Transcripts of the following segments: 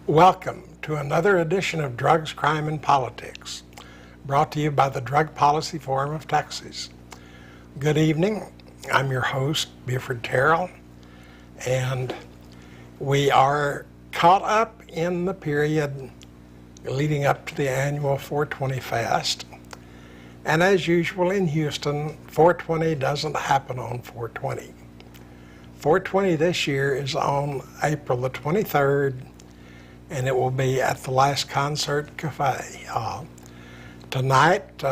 Welcome to another edition of Drugs, Crime, and Politics, brought to you by the Drug Policy Forum of Texas. Good evening. I'm your host, Buford Terrell, and we are caught up in the period leading up to the annual 420 Fest. And as usual in Houston, 420 doesn't happen on 420. 420 this year is on April the 23rd, and it will be at the Last Concert Cafe. Tonight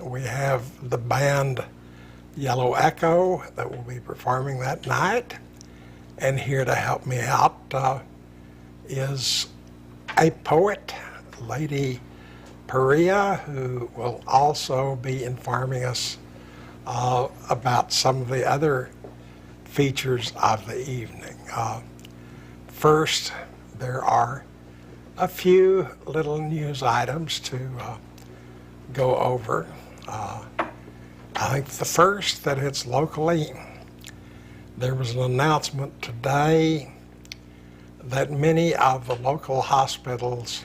we have the band Yello Echo that will be performing that night, and here to help me out is a poet, Lady Pariah, who will also be informing us about some of the other features of the evening. First, there are a few little news items to go over. I think the first that hits locally, there was an announcement today that many of the local hospitals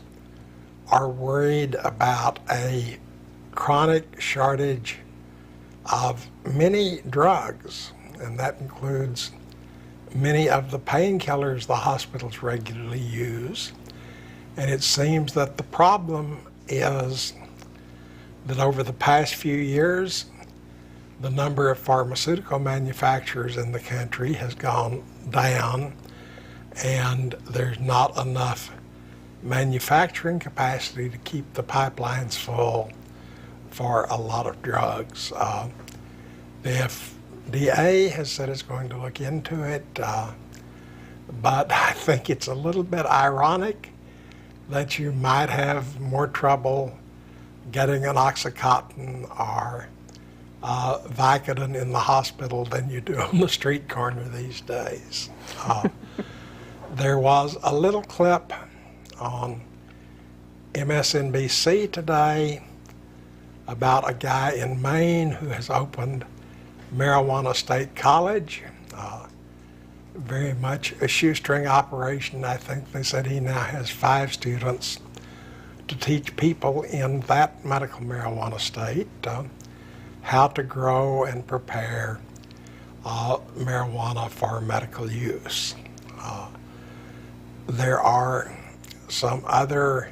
are worried about a chronic shortage of many drugs, and that includes many of the painkillers the hospitals regularly use. And it seems that the problem is that over the past few years, the number of pharmaceutical manufacturers in the country has gone down, and there's not enough manufacturing capacity to keep the pipelines full for a lot of drugs. The FDA has said it's going to look into it, but I think it's a little bit ironic that you might have more trouble getting an Oxycontin or Vicodin in the hospital than you do on the street corner these days. There was a little clip on MSNBC today about a guy in Maine who has opened Marijuana State College. Very much a shoestring operation. I think they said he now has 5 students to teach people in that medical marijuana state how to grow and prepare marijuana for medical use. There are some other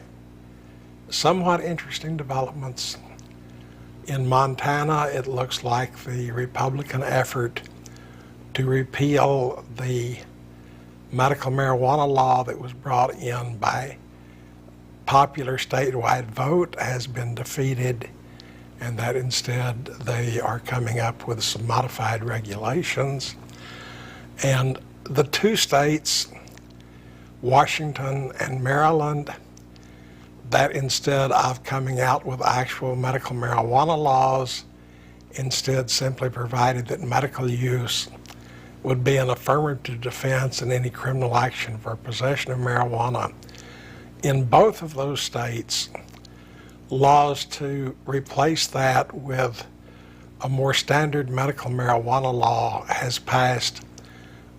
somewhat interesting developments. In Montana, it looks like the Republican effort to repeal the medical marijuana law that was brought in by popular statewide vote has been defeated, and that instead they are coming up with some modified regulations. And the 2 states, Washington and Maryland, that instead of coming out with actual medical marijuana laws, instead simply provided that medical use would be an affirmative defense in any criminal action for possession of marijuana. In both of those states, laws to replace that with a more standard medical marijuana law has passed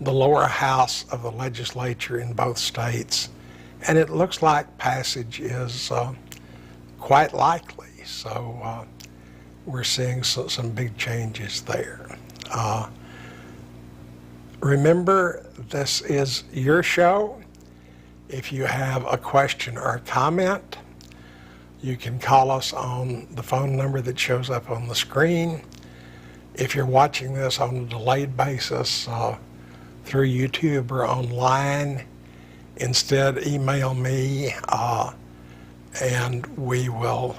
the lower house of the legislature in both states, and it looks like passage is quite likely. So we're seeing some big changes there. Remember, this is your show. If you have a question or a comment, you can call us on the phone number that shows up on the screen. If you're watching this on a delayed basis through YouTube or online, instead email me and we will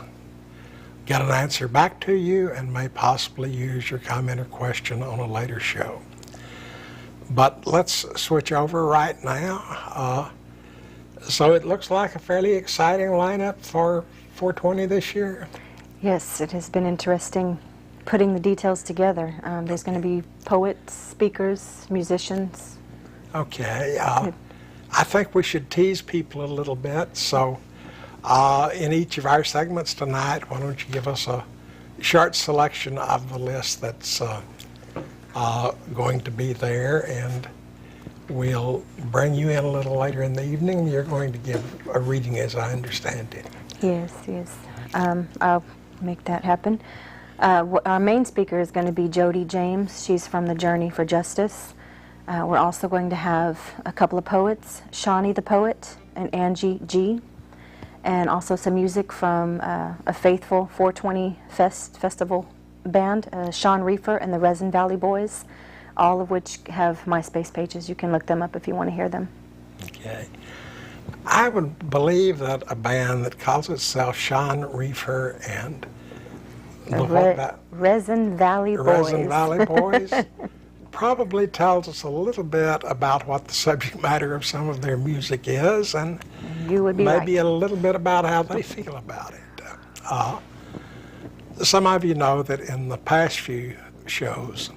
get an answer back to you and may possibly use your comment or question on a later show. But let's switch over right now. So it looks like a fairly exciting lineup for 420 this year. Yes, it has been interesting putting the details together. There's going to be poets, speakers, musicians. Okay. I think we should tease people a little bit. So in each of our segments tonight, why don't you give us a short selection of the list that's going to be there, and we'll bring you in a little later in the evening. You're going to give a reading as I understand it. Yes, yes. I'll make that happen. Our main speaker is going to be Jody James. She's from the Journey for Justice. We're also going to have a couple of poets, Shawnee the Poet and Angie G., and also some music from a faithful 420 Festival band, Sean Reefer and the Resin Valley Boys, all of which have MySpace pages. You can look them up if you want to hear them. Okay. I would believe that a band that calls itself Sean Reefer and Resin Valley Boys. Resin Valley Boys probably tells us a little bit about what the subject matter of some of their music is, and you would be maybe right. a little bit about how they feel about it. Some of you know that in the past few shows,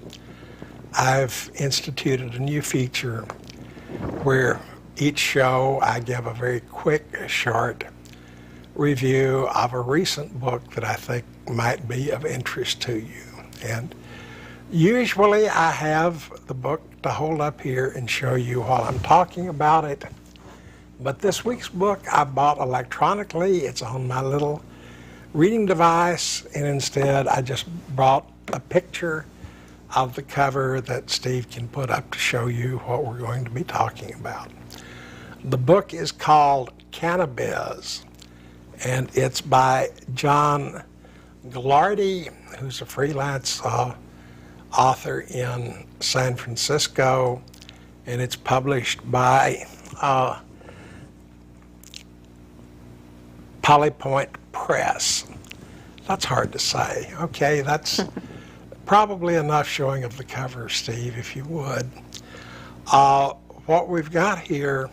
I've instituted a new feature where each show I give a very quick, short review of a recent book that I think might be of interest to you. And usually I have the book to hold up here and show you while I'm talking about it. But this week's book I bought electronically. It's on my little reading device, and instead I just brought a picture of the cover that Steve can put up to show you what we're going to be talking about. The book is called Cannabis, and it's by John Gallardi, who's a freelance author in San Francisco, and it's published by Polypoint Press. That's hard to say. Okay, that's probably enough showing of the cover, Steve, if you would. What we've got here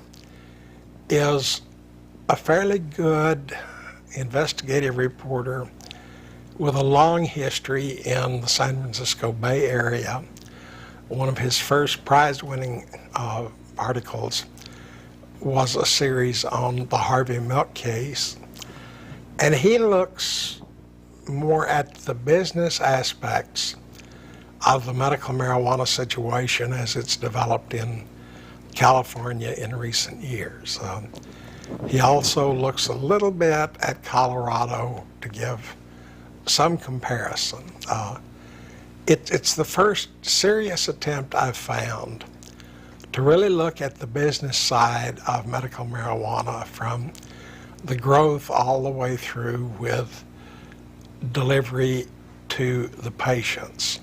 is a fairly good investigative reporter with a long history in the San Francisco Bay Area. One of his first prize-winning articles was a series on the Harvey Milk case. And he looks more at the business aspects of the medical marijuana situation as it's developed in California in recent years. He also looks a little bit at Colorado to give some comparison. It's the first serious attempt I've found to really look at the business side of medical marijuana, from the growth all the way through with delivery to the patients.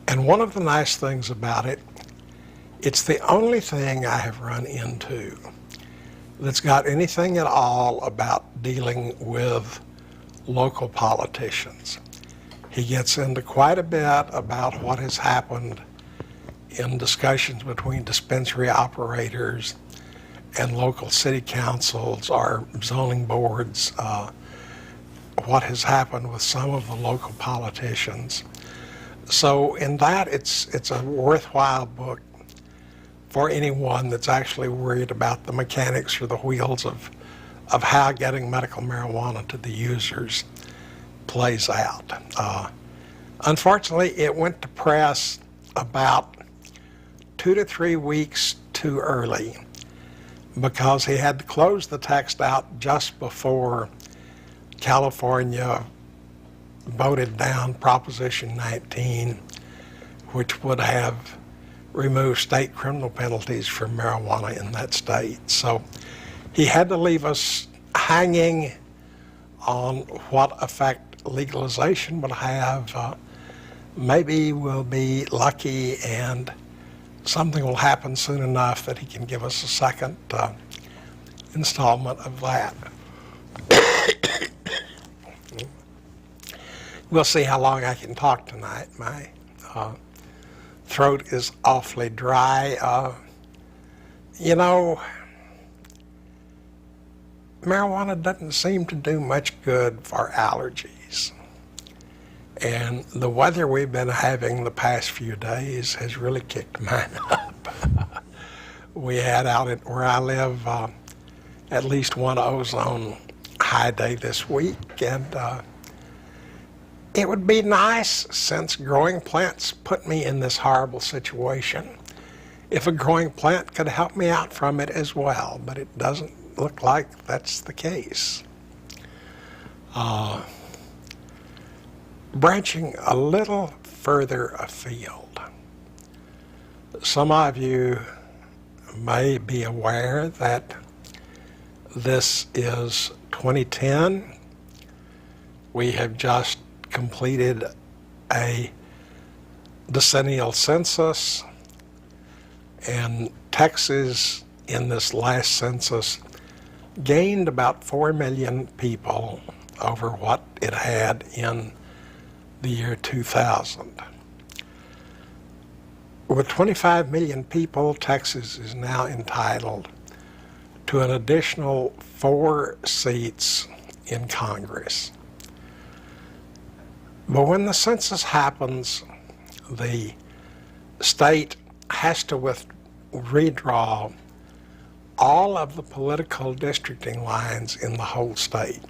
And one of the nice things about it, it's the only thing I have run into that's got anything at all about dealing with local politicians. He gets into quite a bit about what has happened in discussions between dispensary operators and local city councils or zoning boards, what has happened with some of the local politicians. So in that, it's a worthwhile book for anyone that's actually worried about the mechanics or the wheels of how getting medical marijuana to the users plays out. Unfortunately, it went to press about 2 to 3 weeks too early, because he had to close the text out just before California voted down Proposition 19, which would have removed state criminal penalties for marijuana in that state. So he had to leave us hanging on what effect legalization would have. Maybe we'll be lucky and something will happen soon enough that he can give us a second installment of that. We'll see how long I can talk tonight. My throat is awfully dry. Marijuana doesn't seem to do much good for allergies. And the weather we've been having the past few days has really kicked mine up. We had out at where I live at least one ozone high day this week, and it would be nice, since growing plants put me in this horrible situation, if a growing plant could help me out from it as well, but it doesn't look like that's the case. Branching a little further afield, some of you may be aware that this is 2010. We have just completed a decennial census, and Texas in this last census gained about 4 million people over what it had in the year 2000. With 25 million people, Texas is now entitled to an additional 4 seats in Congress. But when the census happens, the state has to redraw all of the political districting lines in the whole state.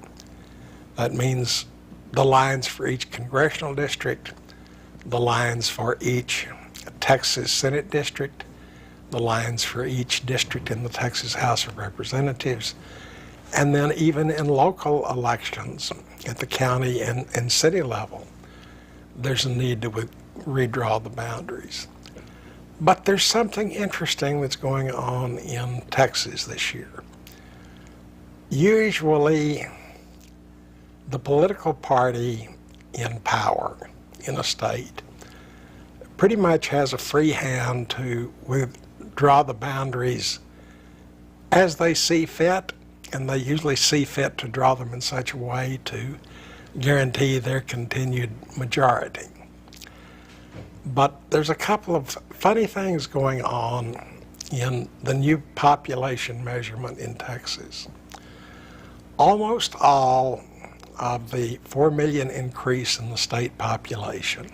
That means the lines for each congressional district, the lines for each Texas Senate district, the lines for each district in the Texas House of Representatives, and then even in local elections at the county and city level, there's a need to redraw the boundaries. But there's something interesting that's going on in Texas this year. Usually, the political party in power in a state pretty much has a free hand to withdraw the boundaries as they see fit, and they usually see fit to draw them in such a way to guarantee their continued majority. But there's a couple of funny things going on in the new population measurement in Texas. Almost all of the 4 million increase in the state population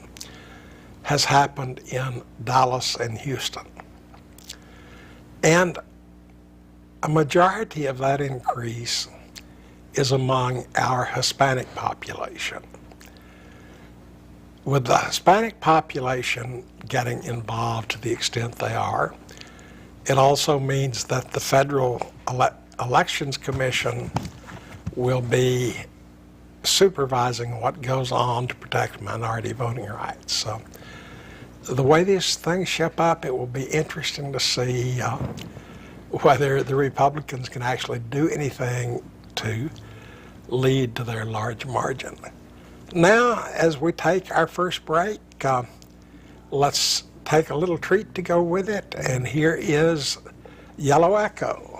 has happened in Dallas and Houston. And a majority of that increase is among our Hispanic population. With the Hispanic population getting involved to the extent they are, it also means that the Federal Elections Commission will be supervising what goes on to protect minority voting rights. So the way these things shape up, it will be interesting to see whether the Republicans can actually do anything to lead to their large margin. Now, as we take our first break, let's take a little treat to go with it, and here is Yello Echo.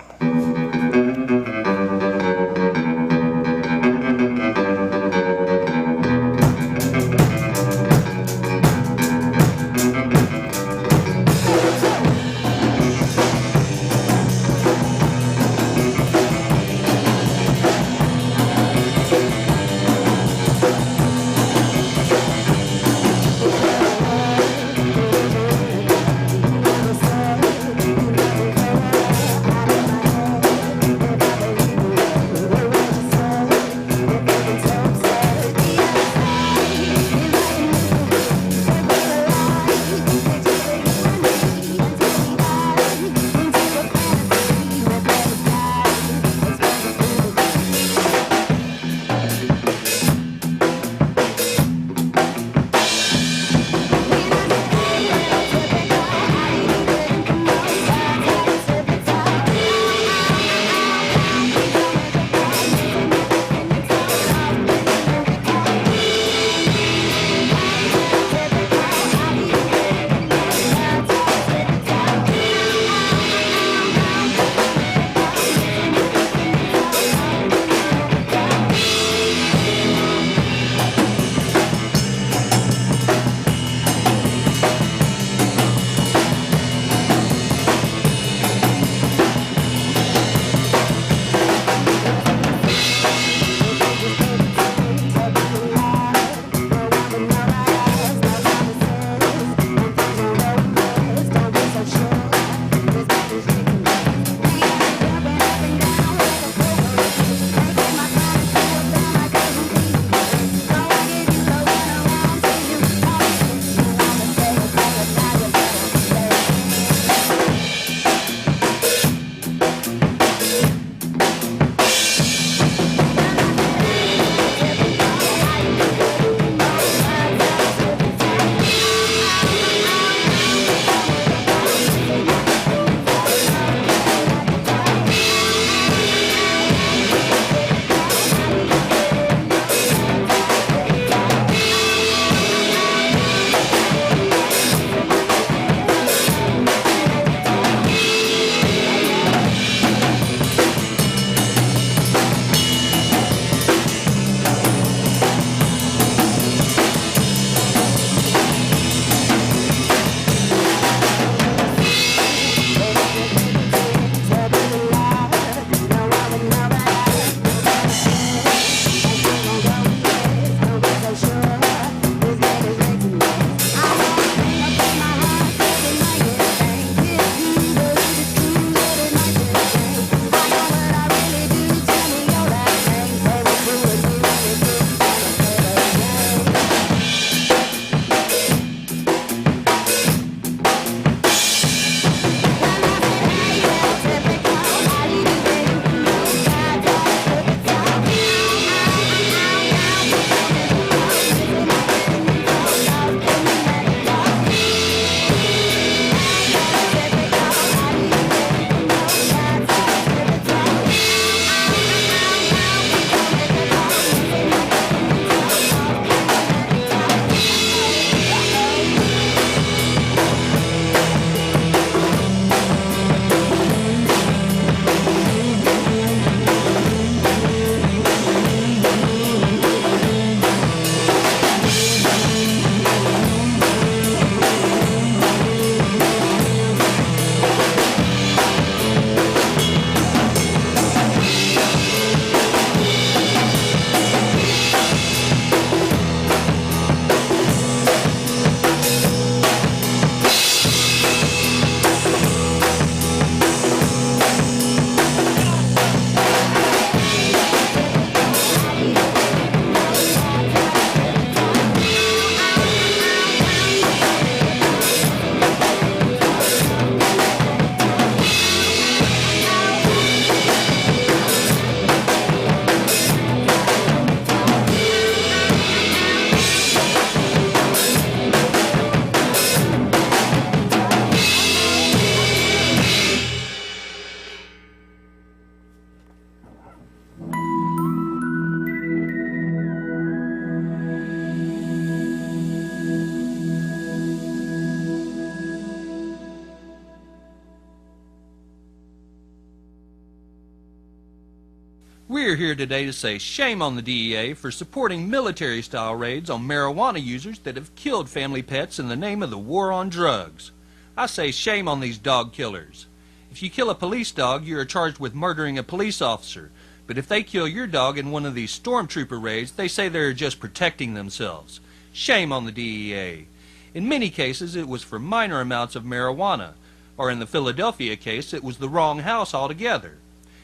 We're here today to say shame on the DEA for supporting military-style raids on marijuana users that have killed family pets in the name of the war on drugs. I say shame on these dog killers. If you kill a police dog, you are charged with murdering a police officer. But if they kill your dog in one of these stormtrooper raids, they say they're just protecting themselves. Shame on the DEA. In many cases, it was for minor amounts of marijuana, or in the Philadelphia case, it was the wrong house altogether.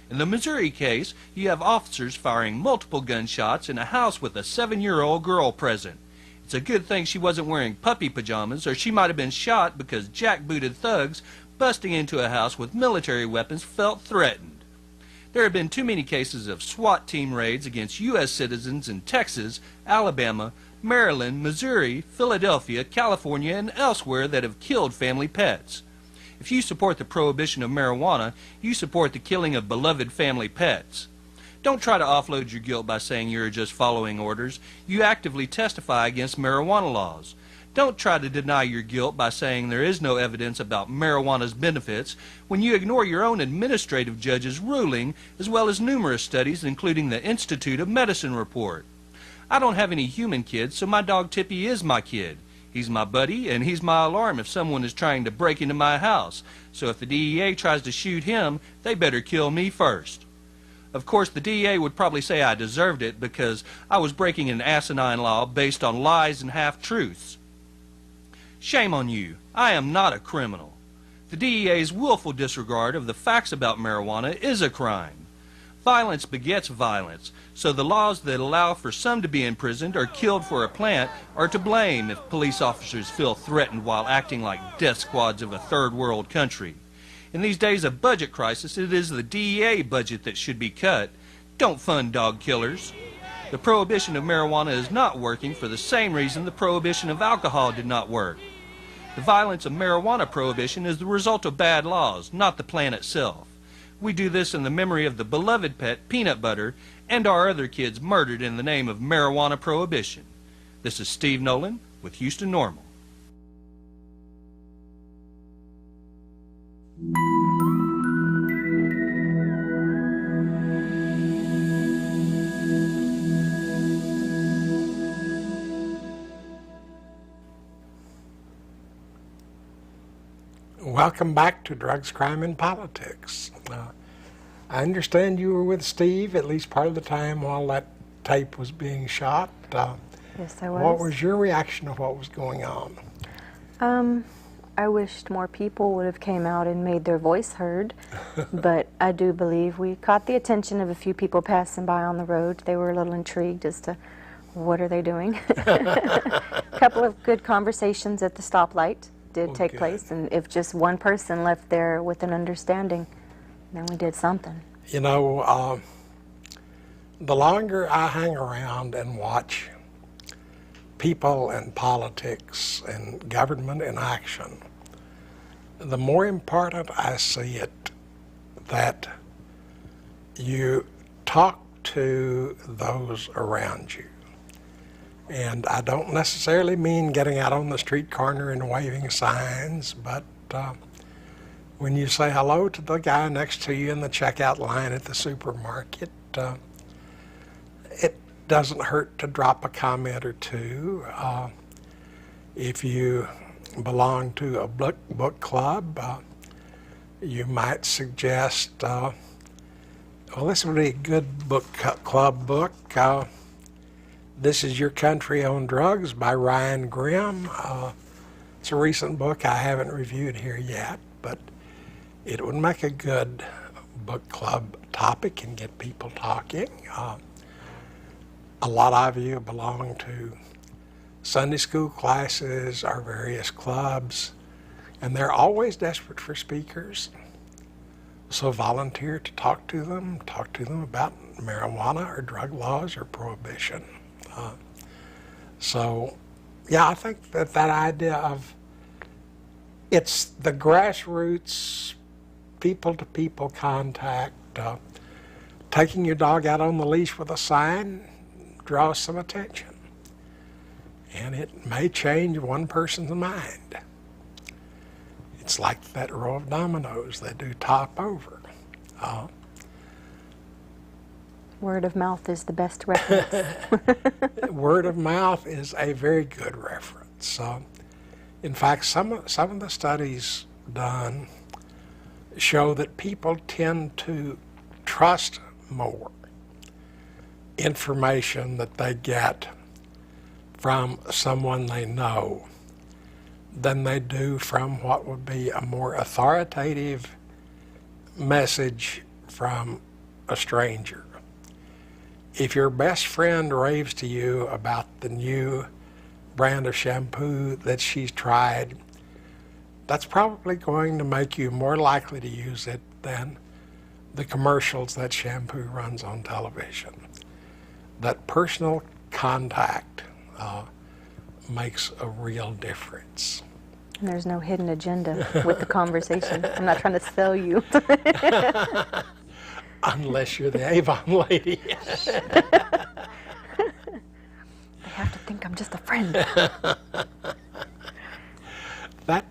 In the Missouri case, you have officers firing multiple gunshots in a house with a 7-year-old girl present. It's a good thing she wasn't wearing puppy pajamas, or she might have been shot because jackbooted thugs busting into a house with military weapons felt threatened. There have been too many cases of SWAT team raids against U.S. citizens in Texas, Alabama, Maryland, Missouri, Philadelphia, California, and elsewhere that have killed family pets. If you support the prohibition of marijuana, you support the killing of beloved family pets. Don't try to offload your guilt by saying you're just following orders. You actively testify against marijuana laws. Don't try to deny your guilt by saying there is no evidence about marijuana's benefits when you ignore your own administrative judge's ruling, as well as numerous studies, including the Institute of Medicine report. I don't have any human kids, so my dog Tippy is my kid. He's my buddy, and he's my alarm if someone is trying to break into my house. So if the DEA tries to shoot him, they better kill me first. Of course, the DEA would probably say I deserved it because I was breaking an asinine law based on lies and half-truths. Shame on you. I am not a criminal. The DEA's willful disregard of the facts about marijuana is a crime. Violence begets violence, so the laws that allow for some to be imprisoned or killed for a plant are to blame if police officers feel threatened while acting like death squads of a third world country. In these days of budget crisis, it is the DEA budget that should be cut. Don't fund dog killers. The prohibition of marijuana is not working for the same reason the prohibition of alcohol did not work. The violence of marijuana prohibition is the result of bad laws, not the plant itself. We do this in the memory of the beloved pet Peanut Butter and our other kids murdered in the name of marijuana prohibition. This is Steve Nolan with Houston NORML. Welcome back to Drugs, Crime, and Politics. I understand you were with Steve at least part of the time while that tape was being shot. Yes, I was. What was your reaction to what was going on? I wished more people would have came out and made their voice heard, but I do believe we caught the attention of a few people passing by on the road. They were a little intrigued as to what are they doing. A couple of good conversations at the stoplight did take place, and if just one person left there with an understanding, then we did something. You know, the longer I hang around and watch people and politics and government in action, the more important I see it that you talk to those around you. And I don't necessarily mean getting out on the street corner and waving signs, but when you say hello to the guy next to you in the checkout line at the supermarket, it doesn't hurt to drop a comment or two. If you belong to a book club, you might suggest, well, this would be a good book club book. This is Your Country on Drugs by Ryan Grimm. It's a recent book I haven't reviewed here yet, but it would make a good book club topic and get people talking. A lot of you belong to Sunday school classes or various clubs, and they're always desperate for speakers. So volunteer to talk to them about marijuana or drug laws or prohibition. So, yeah, I think that idea of it's the grassroots, people-to-people contact, taking your dog out on the leash with a sign draws some attention. And it may change one person's mind. It's like that row of dominoes. They do top over. Word of mouth is the best reference. Word of mouth is a very good reference. In fact, some of the studies done show that people tend to trust more information that they get from someone they know than they do from what would be a more authoritative message from a stranger. If your best friend raves to you about the new brand of shampoo that she's tried, that's probably going to make you more likely to use it than the commercials that shampoo runs on television. That personal contact makes a real difference. And there's no hidden agenda with the conversation. I'm not trying to sell you. Unless you're the Avon lady. They have to think I'm just a friend. That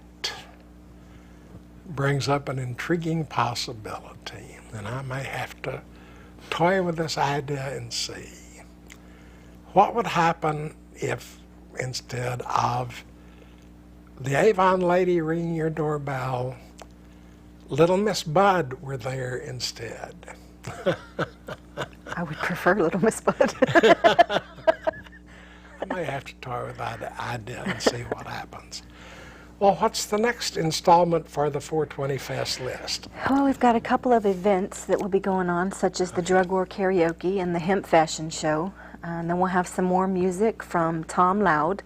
brings up an intriguing possibility, and I may have to toy with this idea and see. What would happen if, instead of the Avon lady ringing your doorbell, Little Miss Bud were there instead? I would prefer Little Miss Bud. I may have to toy with that idea and see what happens. Well, what's the next installment for the 420 Fest list? Well, we've got a couple of events that will be going on, such as the Drug War Karaoke and the Hemp Fashion Show. And then we'll have some more music from Tom Loud,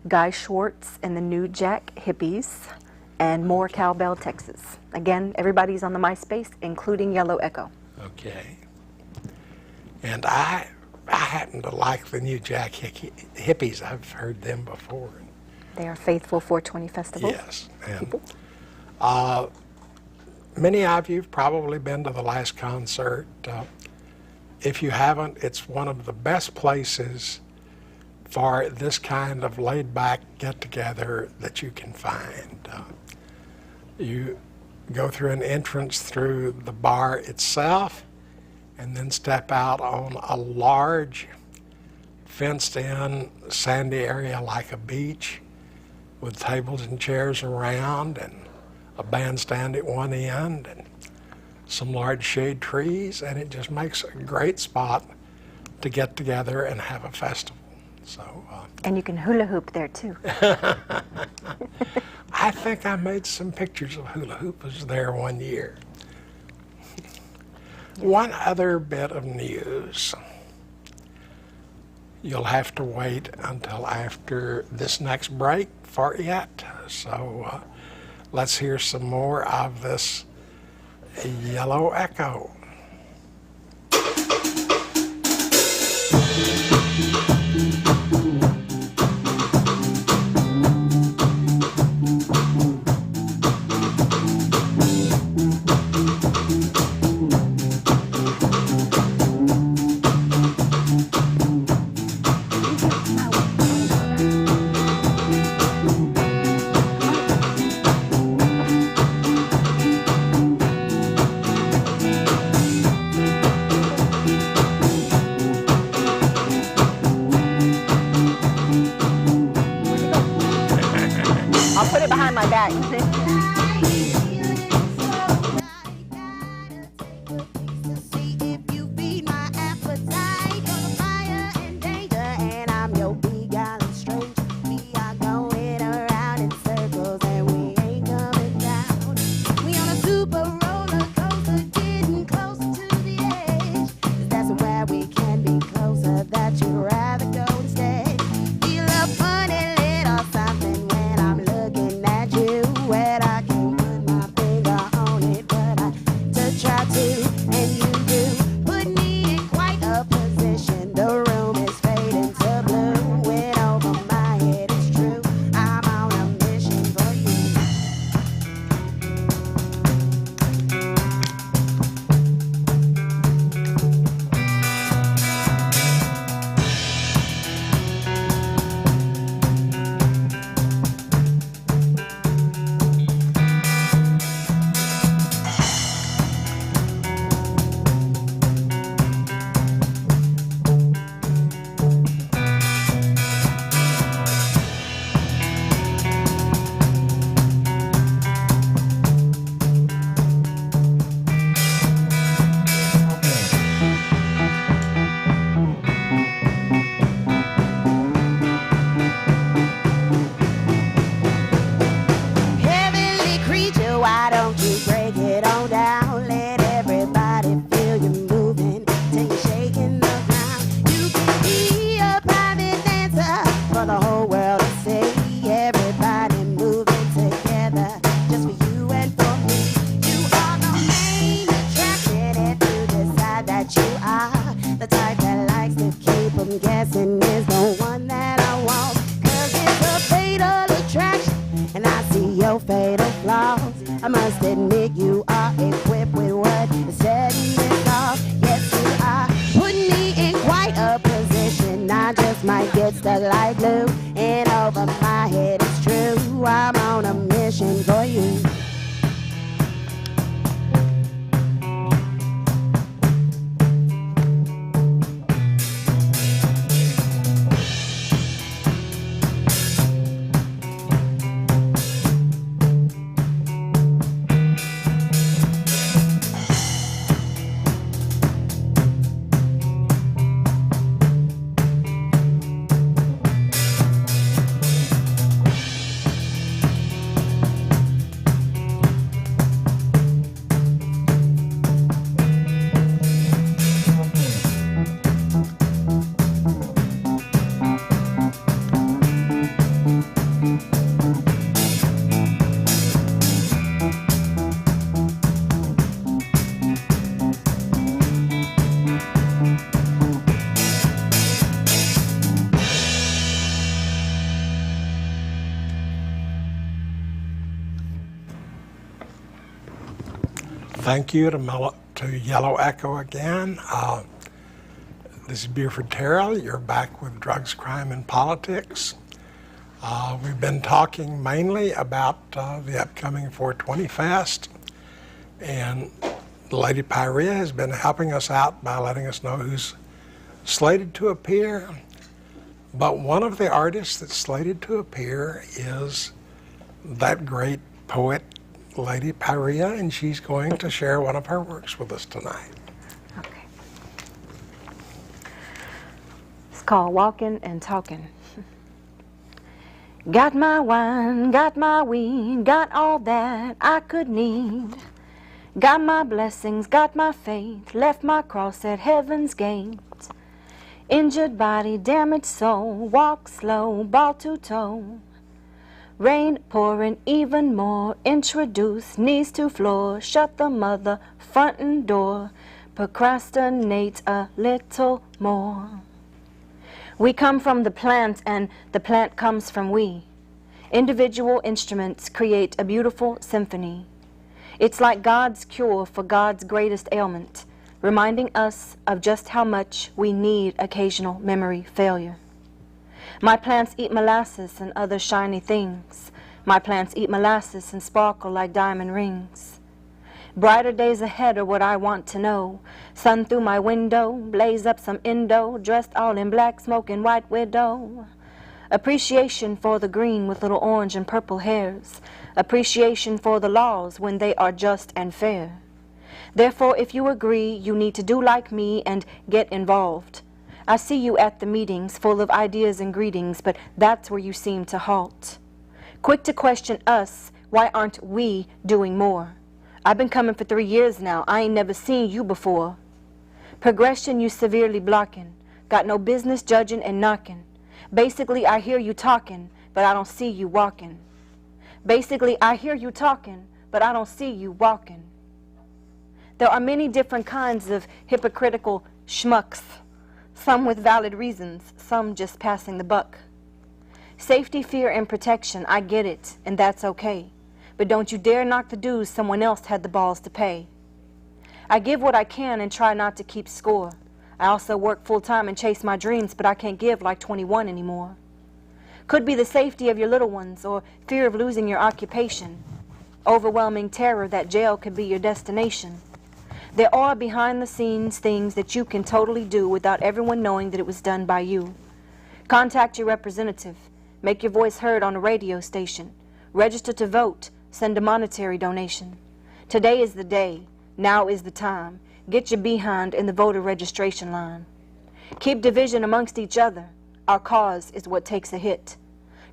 Guy Schwartz and the New Jack Hippies, and more Cowbell, Texas. Again, everybody's on the MySpace, including Yello Echo. Okay. And I happen to like the New Jack Hippies. I've heard them before. They are faithful 420 festivals. Yes. And people. many of you have probably been to the last concert. If you haven't, it's one of the best places for this kind of laid-back get-together that you can find. You go through an entrance through the bar itself and then step out on a large fenced-in sandy area like a beach with tables and chairs around and a bandstand at one end and some large shade trees, and it just makes a great spot to get together and have a festival. And you can hula hoop there too. I think I made some pictures of hula hoopers there one year. One other bit of news. You'll have to wait until after this next break for it. So let's hear some more of this Yello Echo. I'll put it behind my back. must admit you are equipped with what setting this off. Yes, you are. Putting me in quite a position. I just might get stuck like glue. And over my head, it's true. I'm on a mission for you. Thank you to Yello Echo again. This is Buford Terrell. You're back with Drugs, Crime, and Politics. We've been talking mainly about the upcoming 420 Fest, and Lady Pariah has been helping us out by letting us know who's slated to appear. But one of the artists that's slated to appear is that great poet, Lady Pariah, and she's going to share one of her works with us tonight. Okay. It's called Walking and Talking. Got my wine, got my weed, got all that I could need. Got my blessings, got my faith, left my cross at heaven's gate. Injured body, damaged soul, walk slow, ball to toe. Rain pouring even more, introduce knees to floor, shut the mother frontin' door, procrastinate a little more. We come from the plant and the plant comes from we. Individual instruments create a beautiful symphony. It's like God's cure for God's greatest ailment, reminding us of just how much we need occasional memory failure. My plants eat molasses and other shiny things. My plants eat molasses and sparkle like diamond rings. Brighter days ahead are what I want to know. Sun through my window, blaze up some Indo, dressed all in black, smoking white widow. Appreciation for the green with little orange and purple hairs. Appreciation for the laws when they are just and fair. Therefore, if you agree, you need to do like me and get involved. I see you at the meetings, full of ideas and greetings, but that's where you seem to halt. Quick to question us, why aren't we doing more? I've been coming for 3 years now, I ain't never seen you before. Progression you severely blocking, got no business judging and knocking. Basically, I hear you talking, but I don't see you walking. Basically, I hear you talking, but I don't see you walking. There are many different kinds of hypocritical schmucks. Some with valid reasons, some just passing the buck. Safety, fear, and protection, I get it, and that's okay. But don't you dare knock the dues someone else had the balls to pay. I give what I can and try not to keep score. I also work full-time and chase my dreams, but I can't give like 21 anymore. Could be the safety of your little ones, or fear of losing your occupation. Overwhelming terror that jail could be your destination. There are behind-the-scenes things that you can totally do without everyone knowing that it was done by you. Contact your representative. Make your voice heard on a radio station. Register to vote. Send a monetary donation. Today is the day. Now is the time. Get your behind in the voter registration line. Keep division amongst each other. Our cause is what takes a hit.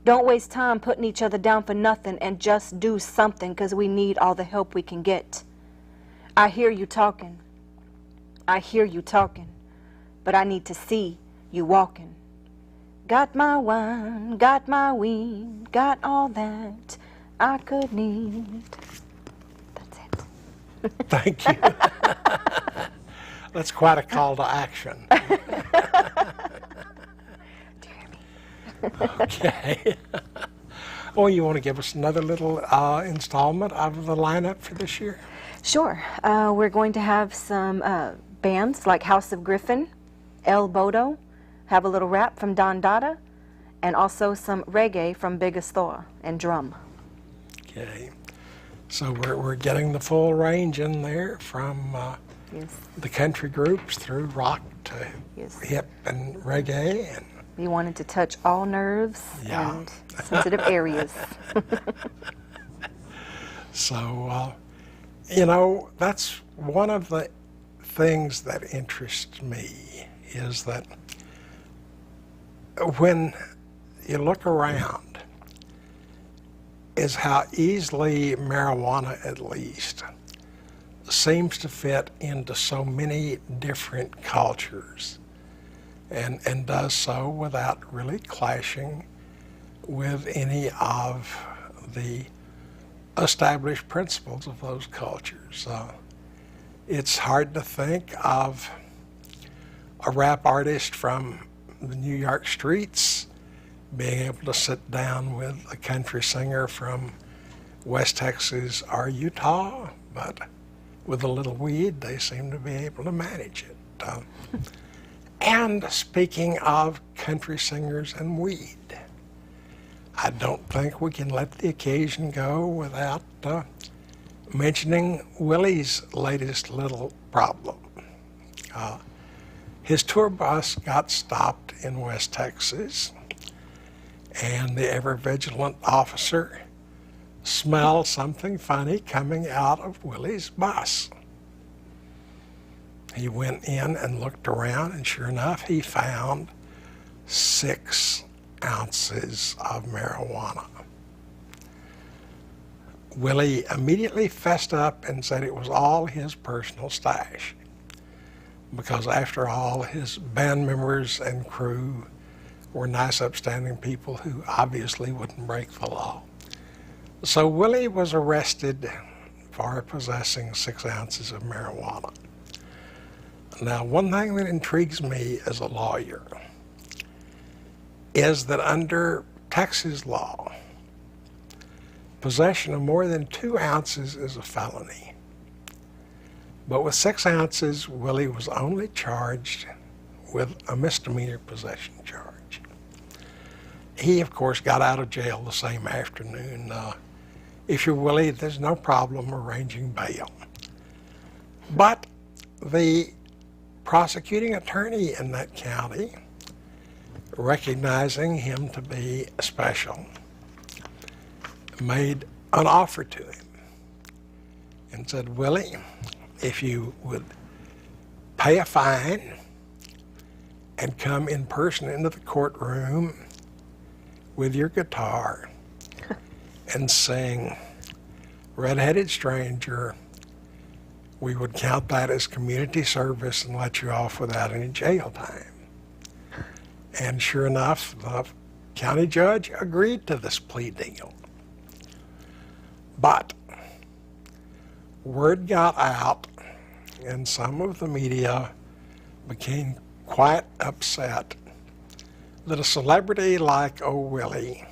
Don't waste time putting each other down for nothing and just do something because we need all the help we can get. I hear you talking. I hear you talking. But I need to see you walking. Got my wine, got my weed, got all that I could need. That's it. Thank you. That's quite a call to action. Do you hear me? Okay. Oh, you want to give us another little installment of the lineup for this year? Sure. We're going to have some bands like House of Griffin, El Bodo, have a little rap from Don Dada, and also some reggae from Biggest Thor and drum. Okay. So we're getting the full range in there from Yes. the country groups through rock to Yes. hip and reggae. And We wanted to touch all nerves Yeah. and sensitive areas. so, that's one of the things that interests me is that when you look around is how easily marijuana, at least, seems to fit into so many different cultures and does so without really clashing with any of the established principles of those cultures. It's hard to think of a rap artist from the New York streets being able to sit down with a country singer from West Texas or Utah, but with a little weed, they seem to be able to manage it. And speaking of country singers and weed, I don't think we can let the occasion go without mentioning Willie's latest little problem. His tour bus got stopped in West Texas, and the ever-vigilant officer smelled something funny coming out of Willie's bus. He went in and looked around, and sure enough, he found 6 ounces of marijuana. Willie immediately fessed up and said it was all his personal stash, because after all, his band members and crew were nice, upstanding people who obviously wouldn't break the law. So Willie was arrested for possessing 6 ounces of marijuana. Now, one thing that intrigues me as a lawyer is that under Texas law, possession of more than 2 ounces is a felony. But with 6 ounces, Willie was only charged with a misdemeanor possession charge. He, of course, got out of jail the same afternoon. If you're Willie, there's no problem arranging bail. But the prosecuting attorney in that county, recognizing him to be special, made an offer to him and said, Willie, if you would pay a fine and come in person into the courtroom with your guitar and sing Red-Headed Stranger, we would count that as community service and let you off without any jail time. And sure enough, the county judge agreed to this plea deal. But word got out, and some of the media became quite upset that a celebrity like old Willie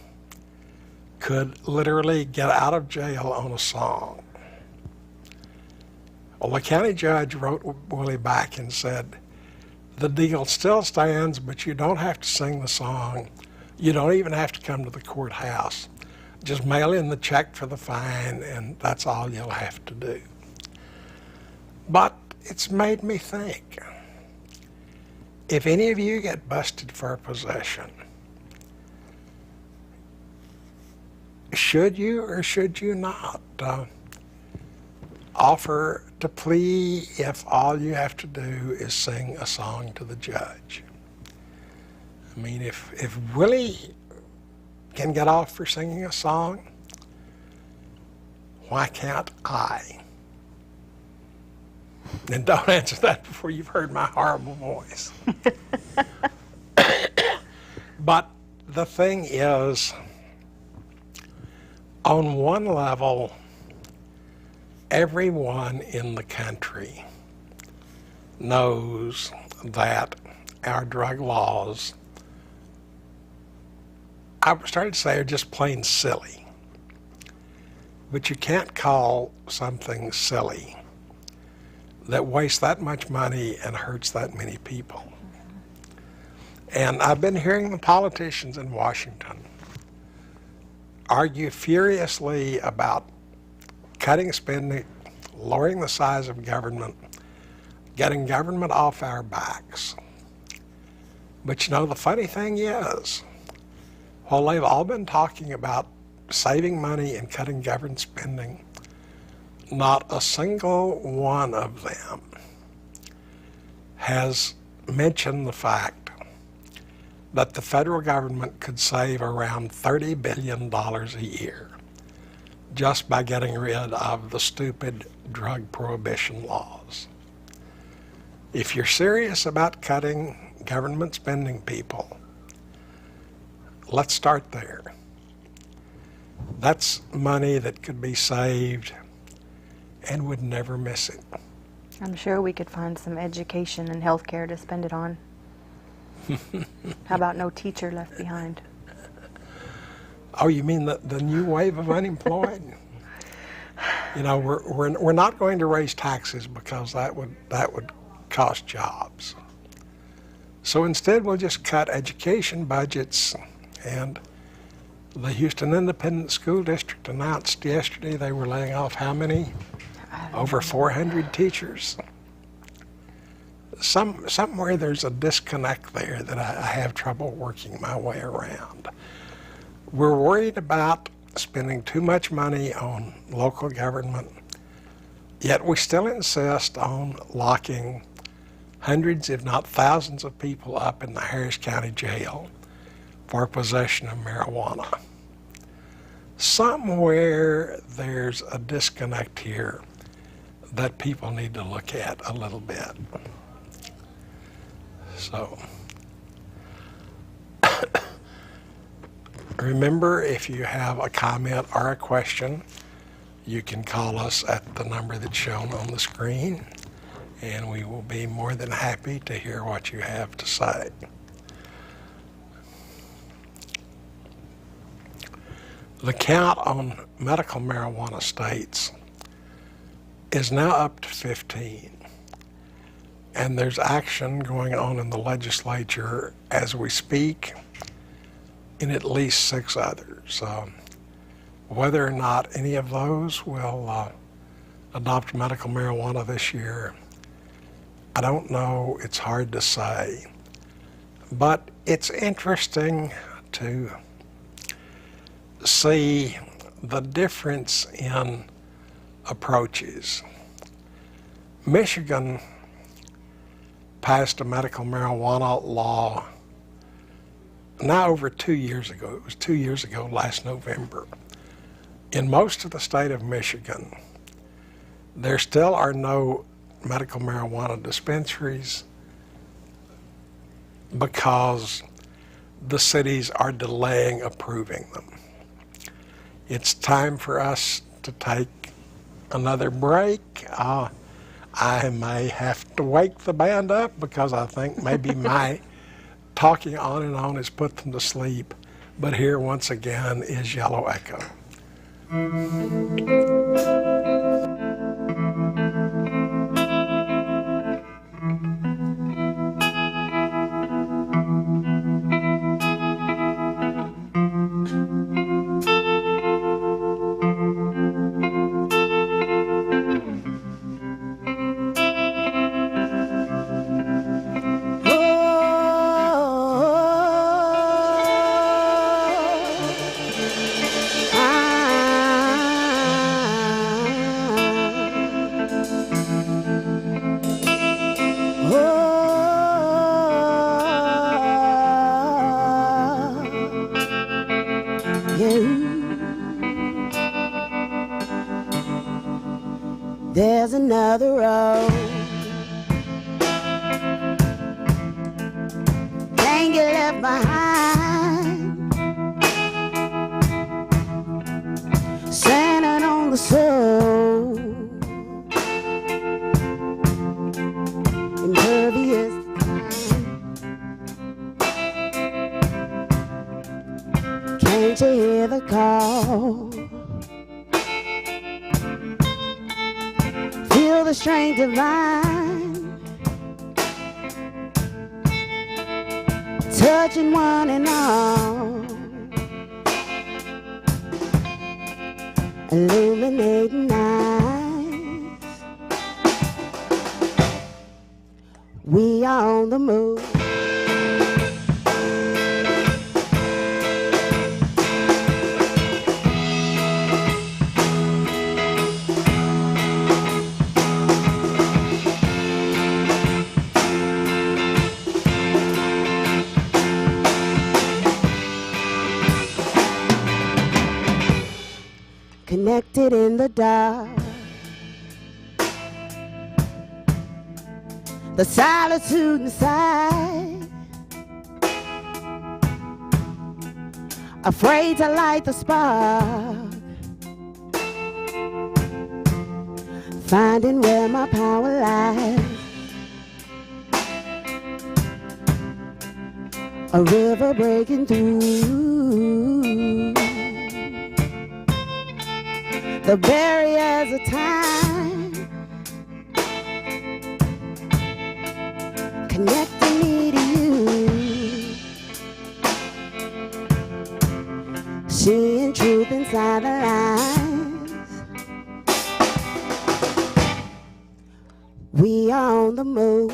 could literally get out of jail on a song. Well, the county judge wrote Willie back and said, the deal still stands, but you don't have to sing the song. You don't even have to come to the courthouse. Just mail in the check for the fine, and that's all you'll have to do. But it's made me think, if any of you get busted for possession, should you or should you not offer to plea if all you have to do is sing a song to the judge? I mean, if Willie can get off for singing a song, why can't I? And don't answer that before you've heard my horrible voice. But the thing is, on one level, everyone in the country knows that our drug laws I started to say are just plain silly. But you can't call something silly that wastes that much money and hurts that many people. And I've been hearing the politicians in Washington argue furiously about cutting spending, lowering the size of government, getting government off our backs. But you know, the funny thing is, while they've all been talking about saving money and cutting government spending, not a single one of them has mentioned the fact that the federal government could save around $30 billion a year just by getting rid of the stupid drug prohibition laws. If you're serious about cutting government spending, people, let's start there. That's money that could be saved and would never miss it. I'm sure we could find some education and health care to spend it on. How about no teacher left behind? Oh, you mean the new wave of unemployed? You know, we're not going to raise taxes because that would cost jobs. So instead, we'll just cut education budgets. And the Houston Independent School District announced yesterday they were laying off how many? Over 400 teachers. Somewhere there's a disconnect there that I have trouble working my way around. We're worried about spending too much money on local government, yet we still insist on locking hundreds, if not thousands, of people up in the Harris County Jail for possession of marijuana. Somewhere there's a disconnect here that people need to look at a little bit. So, remember, if you have a comment or a question, you can call us at the number that's shown on the screen, and we will be more than happy to hear what you have to say. The count on medical marijuana states is now up to 15. And there's action going on in the legislature as we speak in at least 6 others. Whether or not any of those will adopt medical marijuana this year, I don't know. It's hard to say. But it's interesting to see the difference in approaches. Michigan passed a medical marijuana law now over 2 years ago. It was 2 years ago last November. In most of the state of Michigan, there still are no medical marijuana dispensaries because the cities are delaying approving them. It's time for us to take another break. I may have to wake the band up because I think maybe my talking on and on has put them to sleep. But here once again is Yello Echo. There's another road. Can't get left behind. Standing on the soul. Impervious time. you hear the call? Feel the strength divine, touching one and all, illuminating eyes. We are on the move. Connected in the dark, the solitude inside, afraid to light the spark, finding where my power lies. A river breaking through the barriers of time, connecting me to you, seeing truth inside the lines. We are on the move.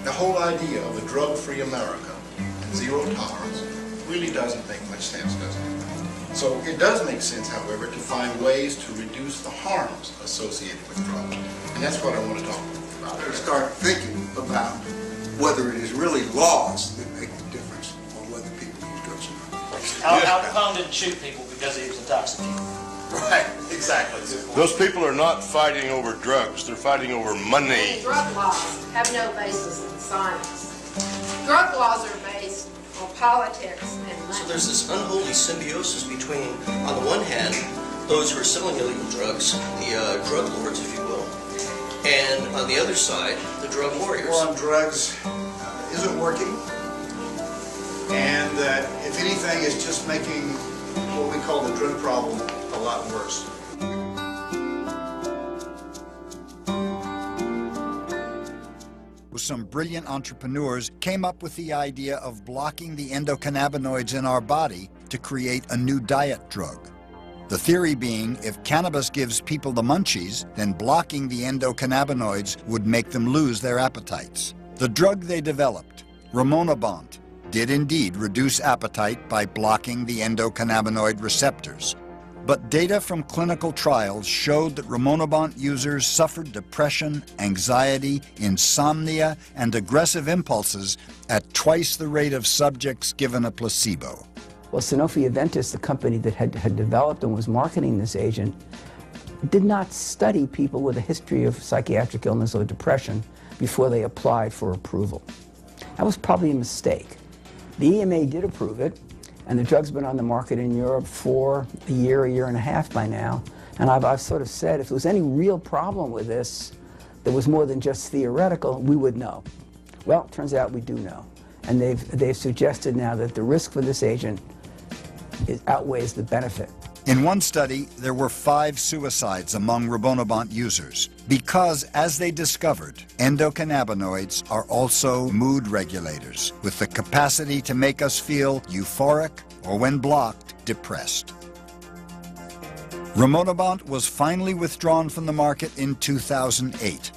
The whole idea of a drug-free America and zero tolerance really doesn't make much sense, does it? So it does make sense, however, to find ways to reduce the harms associated with drugs. And that's what I want to talk about. To start thinking about whether it is really laws that make the difference on whether people use drugs or not. Al Capone didn't shoot people because he was intoxicated. Right, exactly. Those people are not fighting over drugs, they're fighting over money. Drug laws have no basis in science. Drug laws are based on politics and money. So there's this unholy symbiosis between, on the one hand, those who are selling illegal drugs, the drug lords, if you will, and on the other side, the drug warriors. War on drugs isn't working, and that, if anything, it's just making what we call the drug problem a lot worse. Some brilliant entrepreneurs came up with the idea of blocking the endocannabinoids in our body to create a new diet drug. The theory being, if cannabis gives people the munchies, then blocking the endocannabinoids would make them lose their appetites. The drug they developed, Ramonabant, did indeed reduce appetite by blocking the endocannabinoid receptors. But data from clinical trials showed that rimonabant users suffered depression, anxiety, insomnia, and aggressive impulses at twice the rate of subjects given a placebo. Well, Sanofi-Aventis, the company that had developed and was marketing this agent, did not study people with a history of psychiatric illness or depression before they applied for approval. That was probably a mistake. The EMA did approve it, and the drug's been on the market in Europe for a year and a half by now. And I've sort of said if there was any real problem with this that was more than just theoretical, we would know. Well, it turns out we do know. And they've suggested now that the risk for this agent outweighs the benefit. In one study, there were 5 suicides among rimonabant users because, as they discovered, endocannabinoids are also mood regulators with the capacity to make us feel euphoric or, when blocked, depressed. Rimonabant was finally withdrawn from the market in 2008.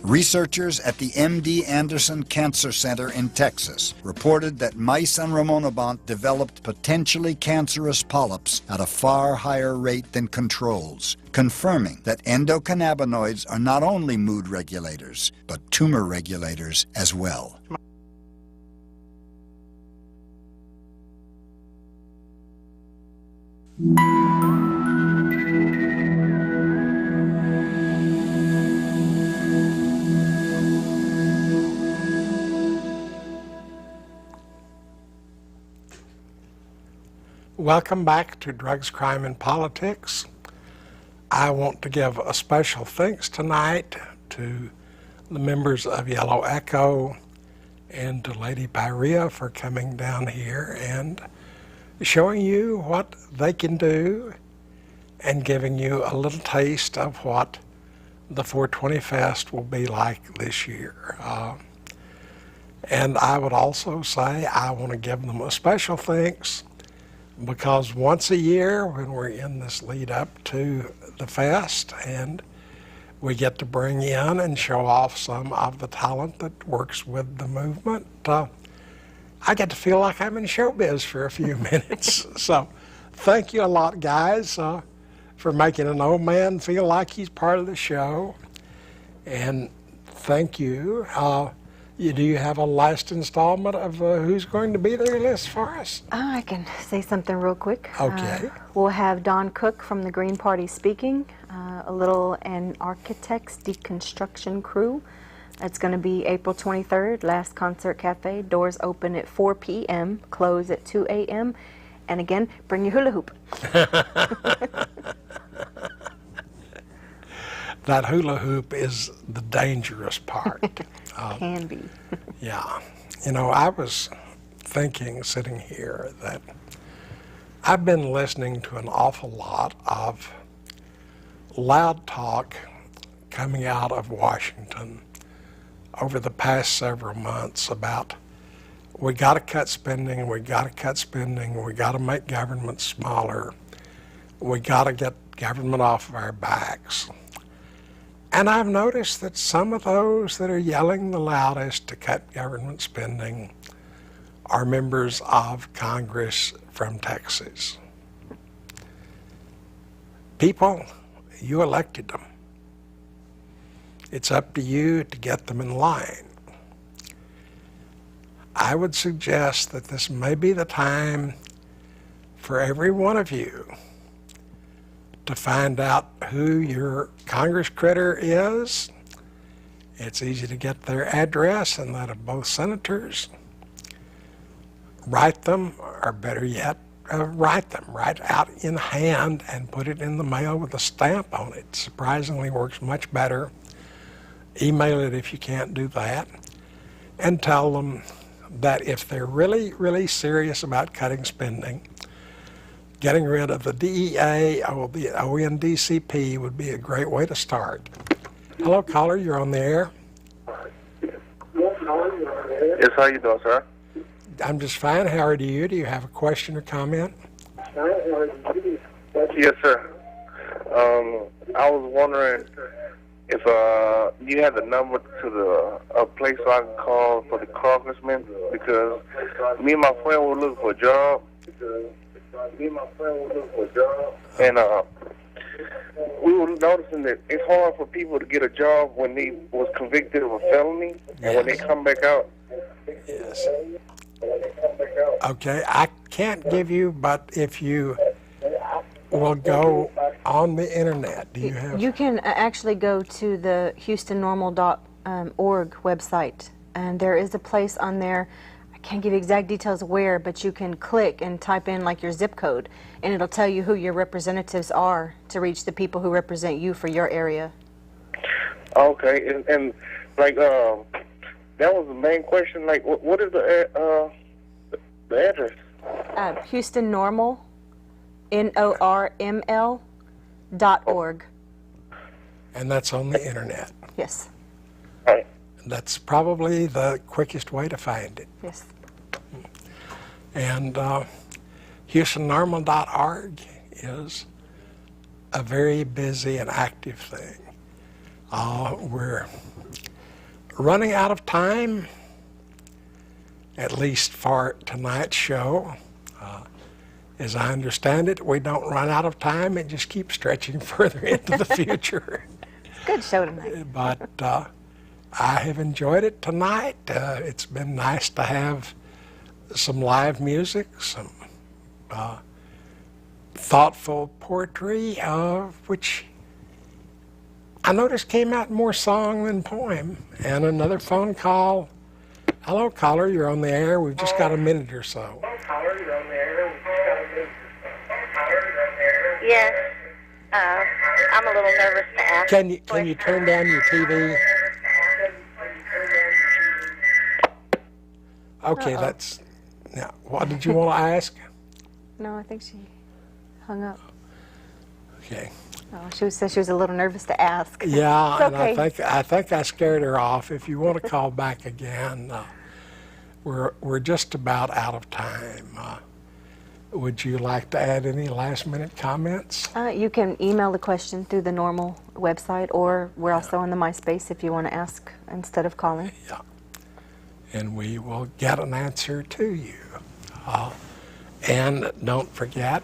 Researchers at the MD Anderson Cancer Center in Texas reported that mice on rimonabant developed potentially cancerous polyps at a far higher rate than controls, confirming that endocannabinoids are not only mood regulators, but tumor regulators as well. Welcome back to Drugs, Crime, and Politics. I want to give a special thanks tonight to the members of Yello Echo and to Lady Pariah for coming down here and showing you what they can do and giving you a little taste of what the 420 Fest will be like this year. And I would also say I want to give them a special thanks because once a year when we're in this lead up to the fest and we get to bring in and show off some of the talent that works with the movement, I get to feel like I'm in showbiz for a few minutes. So thank you a lot, guys, for making an old man feel like he's part of the show. And thank you. Do you have a last installment of who's going to be there list for us? I can say something real quick. Okay. We'll have Don Cook from the Green Party speaking, a little An Architect's Deconstruction Crew. That's going to be April 23rd, Last Concert Cafe. Doors open at 4 p.m., close at 2 a.m. And again, bring your hula hoop. That hula hoop is the dangerous part. Can be. Yeah. You know, I was thinking, sitting here, that I've been listening to an awful lot of loud talk coming out of Washington over the past several months about we got to cut spending, we got to cut spending, we got to make government smaller, we got to get government off of our backs. And I've noticed that some of those that are yelling the loudest to cut government spending are members of Congress from Texas. People, you elected them. It's up to you to get them in line. I would suggest that this may be the time for every one of you to find out who your Congress critter is. It's easy to get their address and that of both senators. Write them, or better yet, write them. Write out in hand and put it in the mail with a stamp on it. Surprisingly works much better. Email it if you can't do that. And tell them that if they're really, really serious about cutting spending, getting rid of the DEA or the ONDCP would be a great way to start. Hello, caller, you're on the air. Yes, how you doing, sir? I'm just fine. How are you? Do you have a question or comment? Yes, sir. I was wondering, if you have the number to a place so I can call for the congressman, because me and my friend were looking for a job. And we were noticing that it's hard for people to get a job when they was convicted of a felony, and when they come back out. Yes. Okay, I can't give you, but if you will go on the internet, do you have? You can actually go to the HoustonNORML.org website, and there is a place on there. I can't give you exact details where, but you can click and type in like your zip code, and it'll tell you who your representatives are to reach the people who represent you for your area. Okay, and like that was the main question. Like, what is the address? Houston NORML, NORML.org. And that's on the internet. Yes. Right. That's probably the quickest way to find it. Yes. And HoustonNORML.org is a very busy and active thing. We're running out of time, at least for tonight's show. As I understand it, we don't run out of time. It just keeps stretching further into the future. It's a good show tonight. But I have enjoyed it tonight. It's been nice to have some live music, some thoughtful poetry, which I noticed came out more song than poem. And another phone call. Hello, caller, you're on the air. We've just got a minute or so. Yes. I'm a little nervous to ask. Can you turn down your TV? Okay, that's... Now, what did you want to ask? No, I think she hung up. Okay. Oh, she said she was a little nervous to ask. Yeah, It's okay. and I think I scared her off. If you want to call back again, we're just about out of time. Would you like to add any last-minute comments? You can email the question through the NORML website, or we're also on the MySpace if you want to ask instead of calling. Yeah. And we will get an answer to you. And don't forget,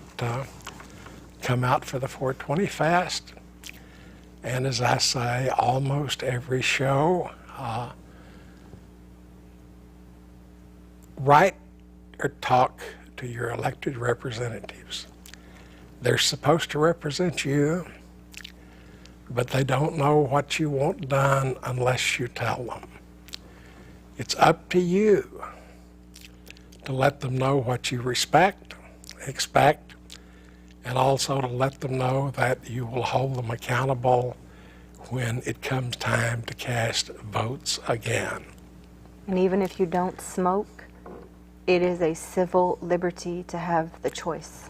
come out for the 420 Fest. And as I say, almost every show, write or talk to your elected representatives. They're supposed to represent you, but they don't know what you want done unless you tell them. It's up to you to let them know what you respect, expect, and also to let them know that you will hold them accountable when it comes time to cast votes again. And even if you don't smoke, it is a civil liberty to have the choice.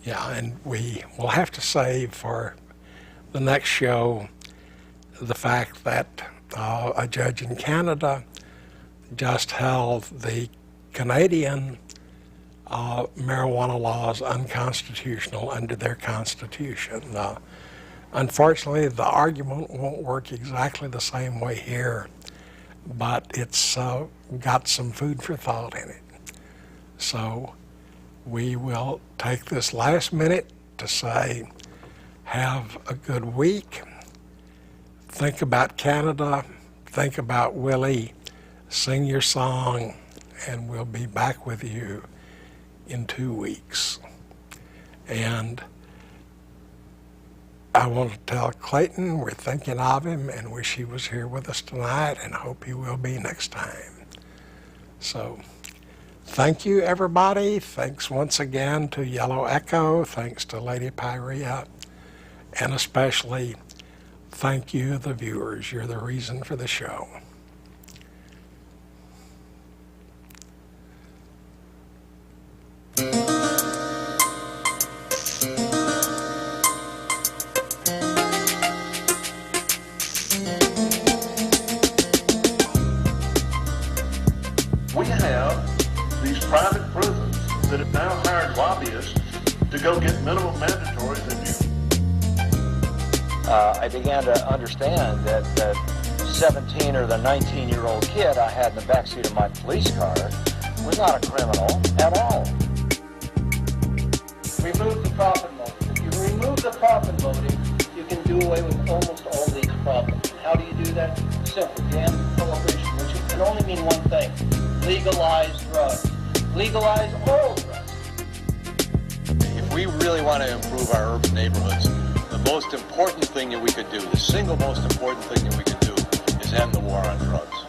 Yeah, and we will have to save for the next show the fact that a judge in Canada just held the Canadian marijuana laws unconstitutional under their constitution. Unfortunately, the argument won't work exactly the same way here, but it's got some food for thought in it. So we will take this last minute to say, have a good week. Think about Canada. Think about Willie. Sing your song, and we'll be back with you in 2 weeks. And I want to tell Clayton we're thinking of him and wish he was here with us tonight and hope he will be next time. So thank you, everybody. Thanks once again to Yello Echo. Thanks to Lady Pariah. And especially thank you, the viewers. You're the reason for the show. We have these private prisons that have now hired lobbyists to go get minimum mandatories. I began to understand that the 17 or the 19-year-old kid I had in the backseat of my police car was not a criminal at all. Remove the profit motive. If you remove the profit motive, you can do away with almost all these problems. And how do you do that? Simple. You end prohibition, which can only mean one thing. Legalize drugs. Legalize all drugs. If we really want to improve our urban neighborhoods, the most important thing that we could do, the single most important thing that we could do, is end the war on drugs.